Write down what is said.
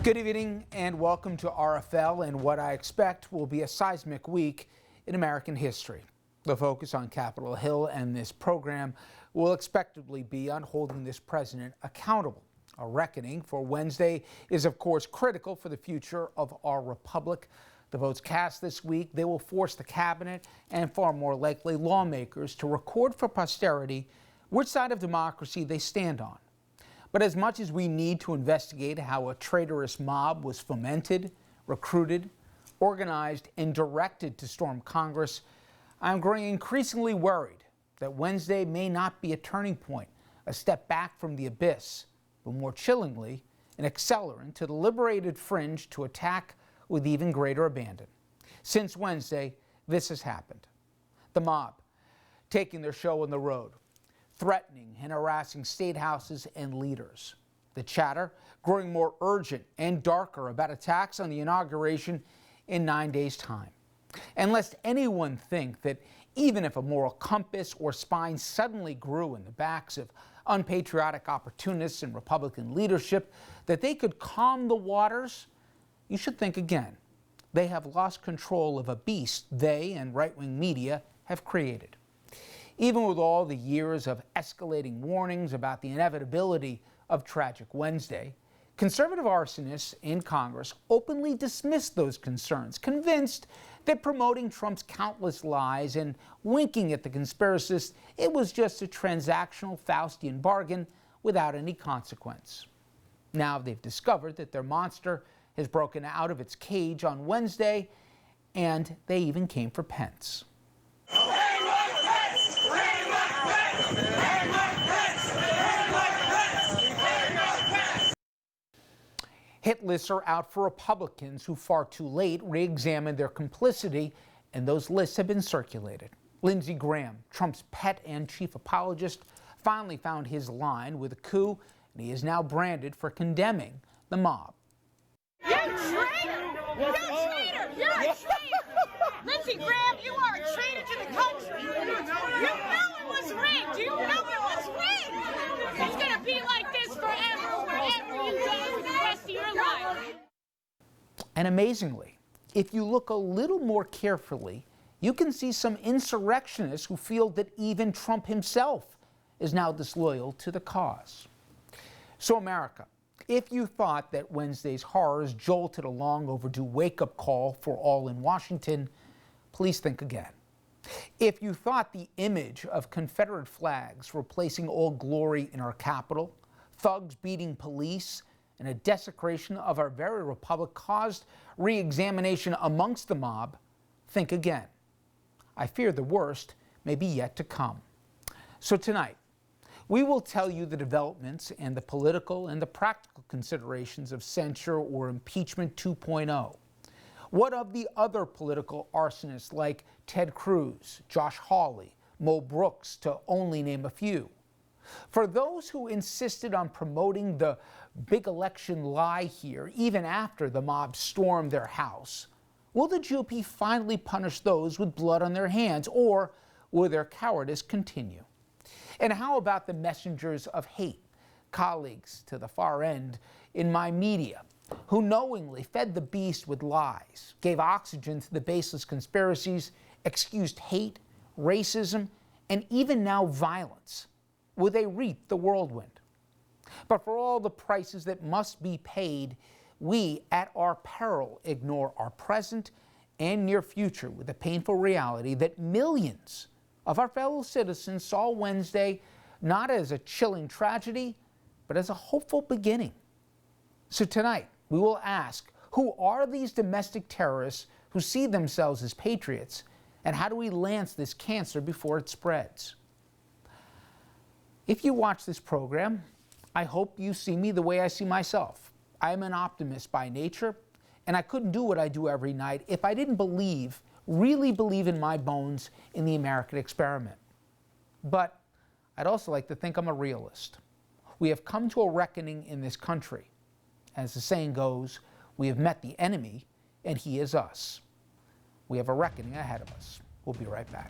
Good evening and welcome to RFL and what I expect will be a seismic week in American history. The focus on Capitol Hill and this program will expectedly be on holding this president accountable. A reckoning for Wednesday is of course critical for the future of our republic. The votes cast this week, they will force the cabinet and far more likely lawmakers to record for posterity which side of democracy they stand on. But as much as we need to investigate how a traitorous mob was fomented, recruited, organized, and directed to storm Congress, I'm growing increasingly worried that Wednesday may not be a turning point, a step back from the abyss, but more chillingly, an accelerant to the liberated fringe to attack with even greater abandon. Since Wednesday, this has happened. The mob taking their show on the road, threatening and harassing state houses and leaders. The chatter growing more urgent and darker about attacks on the inauguration in 9 days' time. And lest anyone think that even if a moral compass or spine suddenly grew in the backs of unpatriotic opportunists and Republican leadership, that they could calm the waters, you should think again. They have lost control of a beast they and right-wing media have created. Even with all the years of escalating warnings about the inevitability of Tragic Wednesday, conservative arsonists in Congress openly dismissed those concerns, convinced that promoting Trump's countless lies and winking at the conspiracists, it was just a transactional Faustian bargain without any consequence. Now they've discovered that their monster has broken out of its cage on Wednesday, and they even came for Pence. Hit lists are out for Republicans who far too late re-examined their complicity, and those lists have been circulated. Lindsey Graham, Trump's pet and chief apologist, finally found his line with a coup, and he is now branded for condemning the mob. You traitor! You're a traitor! You're a traitor! Lindsey Graham, you are a traitor to the country! You know it was rigged! You know it was rigged! It's gonna be like this forever, wherever you go for the rest of your life. And amazingly, if you look a little more carefully, you can see some insurrectionists who feel that even Trump himself is now disloyal to the cause. So America, if you thought that Wednesday's horrors jolted a long overdue wake-up call for all in Washington, please think again. If you thought the image of Confederate flags replacing Old Glory in our Capitol, thugs beating police, and a desecration of our very republic caused re-examination amongst the mob, think again. I fear the worst may be yet to come. So tonight, we will tell you the developments and the political and the practical considerations of censure or impeachment 2.0. What of the other political arsonists like Ted Cruz, Josh Hawley, Mo Brooks, to only name a few? For those who insisted on promoting the big election lie here, even after the mob stormed their house, will the GOP finally punish those with blood on their hands, or will their cowardice continue? And how about the messengers of hate, colleagues to the far end in my media, who knowingly fed the beast with lies, gave oxygen to the baseless conspiracies, excused hate, racism, and even now violence? Will they reap the whirlwind? But for all the prices that must be paid, we, at our peril, ignore our present and near future with the painful reality that millions of our fellow citizens saw Wednesday not as a chilling tragedy, but as a hopeful beginning. So tonight, we will ask, who are these domestic terrorists who see themselves as patriots, and how do we lance this cancer before it spreads? If you watch this program, I hope you see me the way I see myself. I am an optimist by nature, and I couldn't do what I do every night if I didn't really believe in my bones in the American experiment. But I'd also like to think I'm a realist. We have come to a reckoning in this country. As the saying goes, we have met the enemy, and he is us. We have a reckoning ahead of us. We'll be right back.